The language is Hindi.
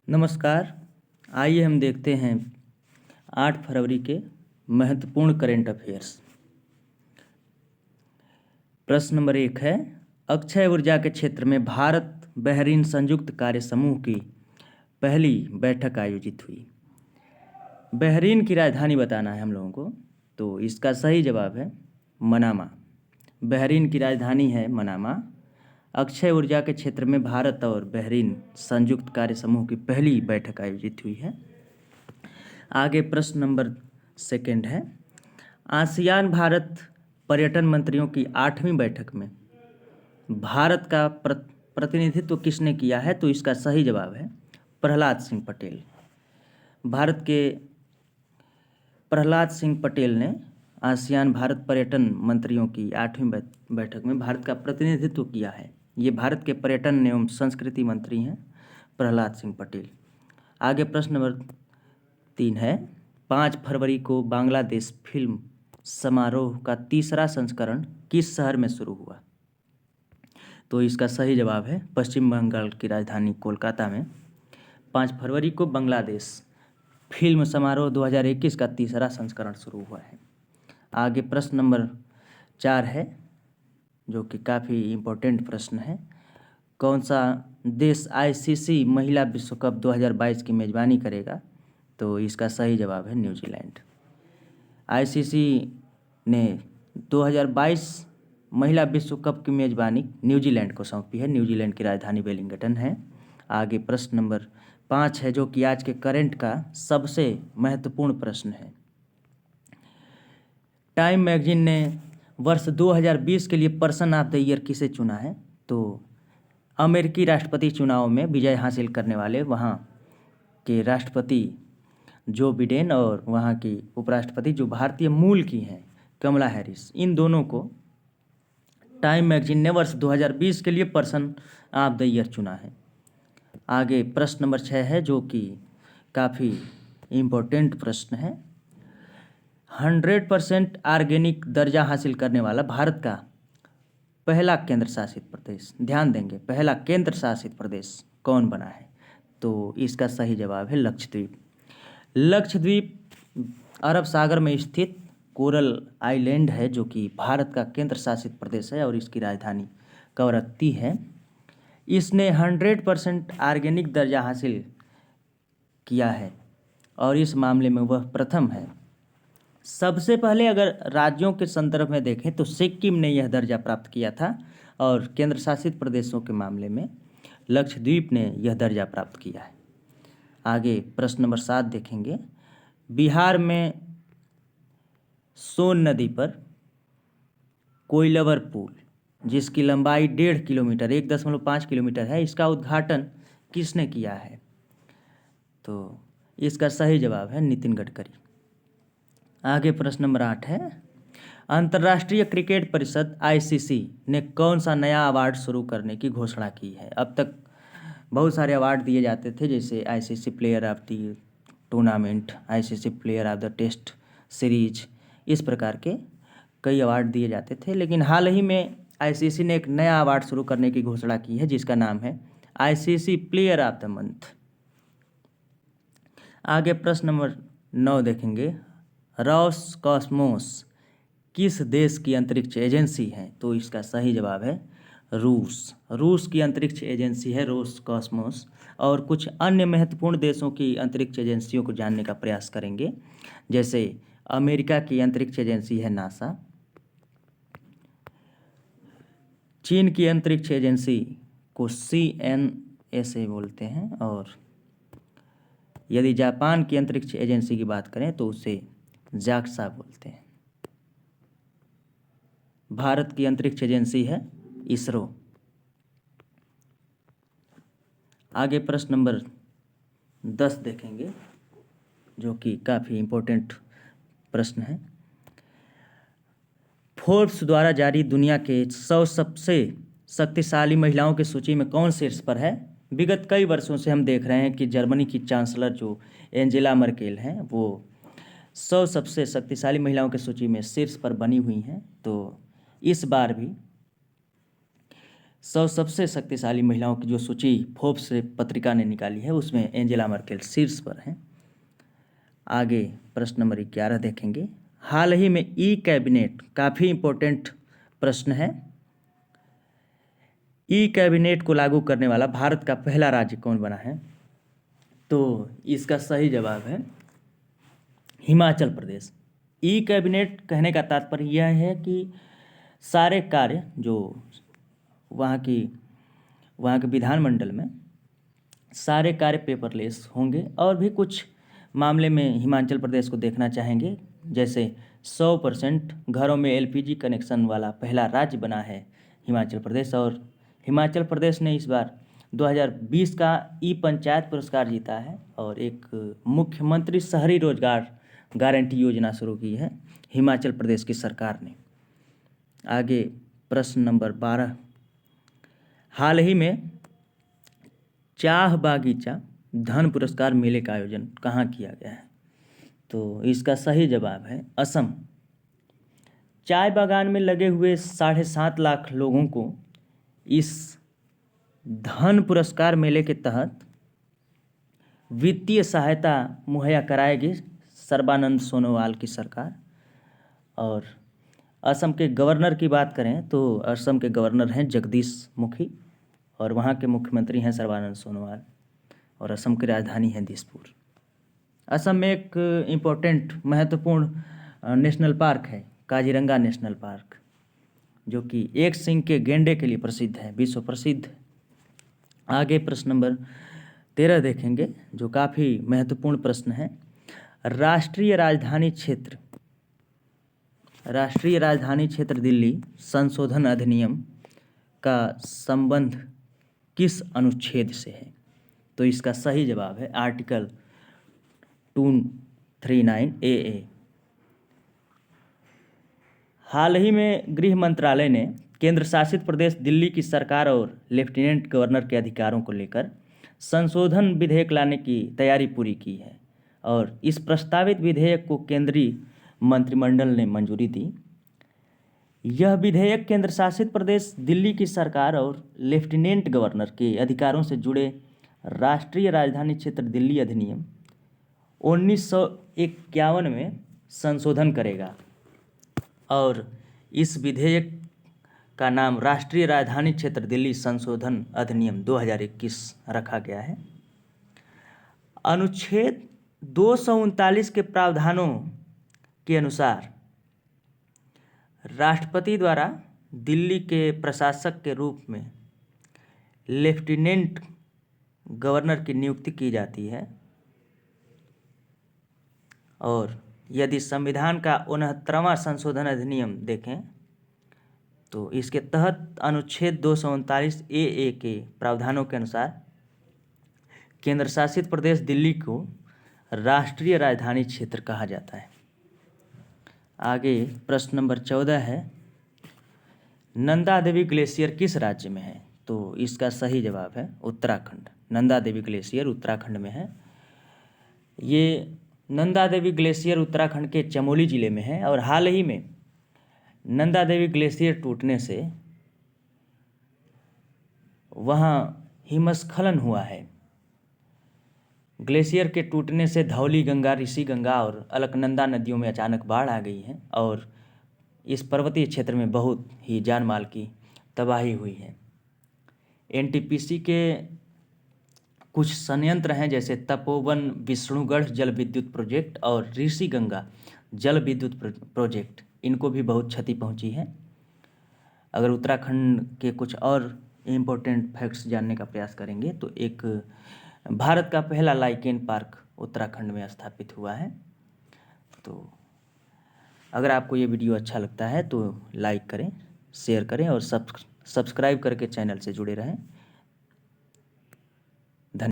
नमस्कार। आइए हम देखते हैं 8 फरवरी के महत्वपूर्ण करेंट अफेयर्स। प्रश्न नंबर 1 है, अक्षय ऊर्जा के क्षेत्र में भारत बहरीन संयुक्त कार्य समूह की पहली बैठक आयोजित हुई। बहरीन की राजधानी बताना है हम लोगों को, तो इसका सही जवाब है मनामा। बहरीन की राजधानी है मनामा। अक्षय ऊर्जा के क्षेत्र में भारत और बहरीन संयुक्त कार्य समूह की पहली बैठक आयोजित हुई है। आगे प्रश्न नंबर 2 है, आसियान भारत पर्यटन मंत्रियों की 8वीं बैठक में भारत का प्रतिनिधित्व किसने किया है? तो इसका सही जवाब है प्रहलाद सिंह पटेल। भारत के प्रहलाद सिंह पटेल ने आसियान भारत पर्यटन मंत्रियों की 8वीं बैठक में भारत का प्रतिनिधित्व किया है। ये भारत के पर्यटन एवं संस्कृति मंत्री हैं प्रहलाद सिंह पटेल। आगे प्रश्न नंबर 3 है, 5 फरवरी को बांग्लादेश फिल्म समारोह का तीसरा संस्करण किस शहर में शुरू हुआ? तो इसका सही जवाब है पश्चिम बंगाल की राजधानी कोलकाता में 5 फरवरी को बांग्लादेश फिल्म समारोह 2021 का तीसरा संस्करण शुरू हुआ है। आगे प्रश्न नंबर 4 है, जो कि काफ़ी इम्पोर्टेंट प्रश्न है, कौन सा देश आईसीसी महिला विश्व कप 2022 की मेज़बानी करेगा? तो इसका सही जवाब है न्यूजीलैंड। आईसीसी ने 2022 महिला विश्व कप की मेज़बानी न्यूजीलैंड को सौंपी है। न्यूजीलैंड की राजधानी वेलिंगटन है। आगे प्रश्न नंबर 5 है, जो कि आज के करंट का सबसे महत्वपूर्ण प्रश्न है। टाइम मैगजीन ने वर्ष 2020 के लिए पर्सन ऑफ द ईयर किसे चुना है? तो अमेरिकी राष्ट्रपति चुनाव में विजय हासिल करने वाले वहाँ के राष्ट्रपति जो बिडेन और वहाँ की उपराष्ट्रपति जो भारतीय मूल की हैं कमला हैरिस, इन दोनों को टाइम मैगजीन ने वर्ष 2020 के लिए पर्सन ऑफ द ईयर चुना है। आगे प्रश्न नंबर 6 है, जो कि काफ़ी इम्पोर्टेंट प्रश्न है। 100% ऑर्गेनिक दर्जा हासिल करने वाला भारत का पहला केंद्र शासित प्रदेश, ध्यान देंगे, पहला केंद्र शासित प्रदेश कौन बना है? तो इसका सही जवाब है लक्षद्वीप। लक्षद्वीप अरब सागर में स्थित कोरल आइलैंड है, जो कि भारत का केंद्र शासित प्रदेश है और इसकी राजधानी कवरत्ती है। इसने 100% ऑर्गेनिक दर्जा हासिल किया है और इस मामले में वह प्रथम है। सबसे पहले अगर राज्यों के संदर्भ में देखें तो सिक्किम ने यह दर्जा प्राप्त किया था और केंद्र शासित प्रदेशों के मामले में लक्षद्वीप ने यह दर्जा प्राप्त किया है। आगे प्रश्न नंबर 7 देखेंगे। बिहार में सोन नदी पर कोइलवर पुल, जिसकी लंबाई 1.5 किलोमीटर 1.5 किलोमीटर है, इसका उद्घाटन किसने किया है? तो इसका सही जवाब है नितिन गडकरी। आगे प्रश्न नंबर 8 है, अंतर्राष्ट्रीय क्रिकेट परिषद आईसीसी ने कौन सा नया अवार्ड शुरू करने की घोषणा की है? अब तक बहुत सारे अवार्ड दिए जाते थे, जैसे ICC player of the tournament, ICC player of the test series, इस प्रकार के कई अवार्ड दिए जाते थे, लेकिन हाल ही में आईसीसी ने एक नया अवार्ड शुरू करने की घोषणा की है, जिसका नाम है ICC player of the month. आगे प्रश्न नंबर 9 देखेंगे। रॉस कॉस्मोस किस देश की अंतरिक्ष एजेंसी है? तो इसका सही जवाब है रूस की अंतरिक्ष एजेंसी है रोस कॉस्मोस। और कुछ अन्य महत्वपूर्ण देशों की अंतरिक्ष एजेंसियों को जानने का प्रयास करेंगे, जैसे अमेरिका की अंतरिक्ष एजेंसी है नासा, चीन की अंतरिक्ष एजेंसी को CNSA बोलते हैं, और यदि जापान की अंतरिक्ष एजेंसी की बात करें तो उसे जाक्सा बोलते हैं। भारत की अंतरिक्ष एजेंसी है इसरो। आगे प्रश्न नंबर 10 देखेंगे, जो कि काफ़ी इम्पोर्टेंट प्रश्न है। फोर्ब्स द्वारा जारी दुनिया के 100 सबसे शक्तिशाली महिलाओं की सूची में कौन शीर्ष पर है? विगत कई वर्षों से हम देख रहे हैं कि जर्मनी की चांसलर जो एंजेला मर्केल हैं, वो 100 सबसे शक्तिशाली महिलाओं की सूची में शीर्ष पर बनी हुई हैं। तो इस बार भी 100 सबसे शक्तिशाली महिलाओं की जो सूची फोर्ब्स से पत्रिका ने निकाली है उसमें एंजेला मर्केल शीर्ष पर हैं। आगे प्रश्न नंबर 11 देखेंगे। हाल ही में ई कैबिनेट, काफ़ी इम्पोर्टेंट प्रश्न है, ई कैबिनेट को लागू करने वाला भारत का पहला राज्य कौन बना है? तो इसका सही जवाब है हिमाचल प्रदेश। ई कैबिनेट कहने का तात्पर्य यह है कि सारे कार्य जो वहाँ के विधानमंडल में सारे कार्य पेपरलेस होंगे, और भी कुछ मामले में हिमाचल प्रदेश को देखना चाहेंगे। जैसे 100% घरों में एलपीजी कनेक्शन वाला पहला राज्य बना है हिमाचल प्रदेश, और हिमाचल प्रदेश ने इस बार 2020 का ई पंचायत पुरस्कार जीता है और एक मुख्यमंत्री शहरी रोजगार गारंटी योजना शुरू की है हिमाचल प्रदेश की सरकार ने। आगे प्रश्न नंबर 12। हाल ही में चाह बागीचा धन पुरस्कार मेले का आयोजन कहाँ किया गया है? तो इसका सही जवाब है असम। चाय बागान में लगे हुए 7.5 लाख लोगों को इस धन पुरस्कार मेले के तहत वित्तीय सहायता मुहैया कराएगी सर्बानंद सोनोवाल की सरकार। और असम के गवर्नर की बात करें तो असम के गवर्नर हैं जगदीश मुखी, और वहाँ के मुख्यमंत्री हैं सर्बानंद सोनोवाल, और असम की राजधानी है दिसपुर। असम में एक इम्पोर्टेंट महत्वपूर्ण नेशनल पार्क है काजीरंगा नेशनल पार्क, जो कि एक सींग के गैंडे के लिए प्रसिद्ध है, विश्व प्रसिद्ध। आगे प्रश्न नंबर 13 देखेंगे, जो काफ़ी महत्वपूर्ण प्रश्न है। राष्ट्रीय राजधानी क्षेत्र दिल्ली संशोधन अधिनियम का संबंध किस अनुच्छेद से है? तो इसका सही जवाब है आर्टिकल 239 AA। हाल ही में गृह मंत्रालय ने केंद्र शासित प्रदेश दिल्ली की सरकार और लेफ्टिनेंट गवर्नर के अधिकारों को लेकर संशोधन विधेयक लाने की तैयारी पूरी की है, और इस प्रस्तावित विधेयक को केंद्रीय मंत्रिमंडल ने मंजूरी दी। यह विधेयक केंद्र शासित प्रदेश दिल्ली की सरकार और लेफ्टिनेंट गवर्नर के अधिकारों से जुड़े राष्ट्रीय राजधानी क्षेत्र दिल्ली अधिनियम 1951 में संशोधन करेगा, और इस विधेयक का नाम राष्ट्रीय राजधानी क्षेत्र दिल्ली संशोधन अधिनियम 2021 रखा गया है। अनुच्छेद 239 के प्रावधानों के अनुसार राष्ट्रपति द्वारा दिल्ली के प्रशासक के रूप में लेफ्टिनेंट गवर्नर की नियुक्ति की जाती है, और यदि संविधान का 69वां संशोधन अधिनियम देखें तो इसके तहत अनुच्छेद 239 AA के प्रावधानों के अनुसार केंद्र शासित प्रदेश दिल्ली को राष्ट्रीय राजधानी क्षेत्र कहा जाता है। आगे प्रश्न नंबर 14 है, नंदा देवी ग्लेशियर किस राज्य में है? तो इसका सही जवाब है उत्तराखंड। नंदा देवी ग्लेशियर उत्तराखंड में है। ये नंदा देवी ग्लेशियर उत्तराखंड के चमोली जिले में है, और हाल ही में नंदा देवी ग्लेशियर टूटने से वहाँ हिमस्खलन हुआ है। ग्लेशियर के टूटने से धौली गंगा, ऋषि गंगा और अलकनंदा नदियों में अचानक बाढ़ आ गई है, और इस पर्वतीय क्षेत्र में बहुत ही जान माल की तबाही हुई है। एनटीपीसी के कुछ संयंत्र हैं जैसे तपोवन विष्णुगढ़ जल विद्युत प्रोजेक्ट और ऋषि गंगा जल विद्युत प्रोजेक्ट, इनको भी बहुत क्षति पहुंची है। अगर उत्तराखंड के कुछ और इम्पोर्टेंट फैक्ट्स जानने का प्रयास करेंगे तो एक भारत का पहला लाइकेन पार्क उत्तराखंड में स्थापित हुआ है। तो अगर आपको ये वीडियो अच्छा लगता है तो लाइक करें, शेयर करें और सब्सक्राइब करके चैनल से जुड़े रहें।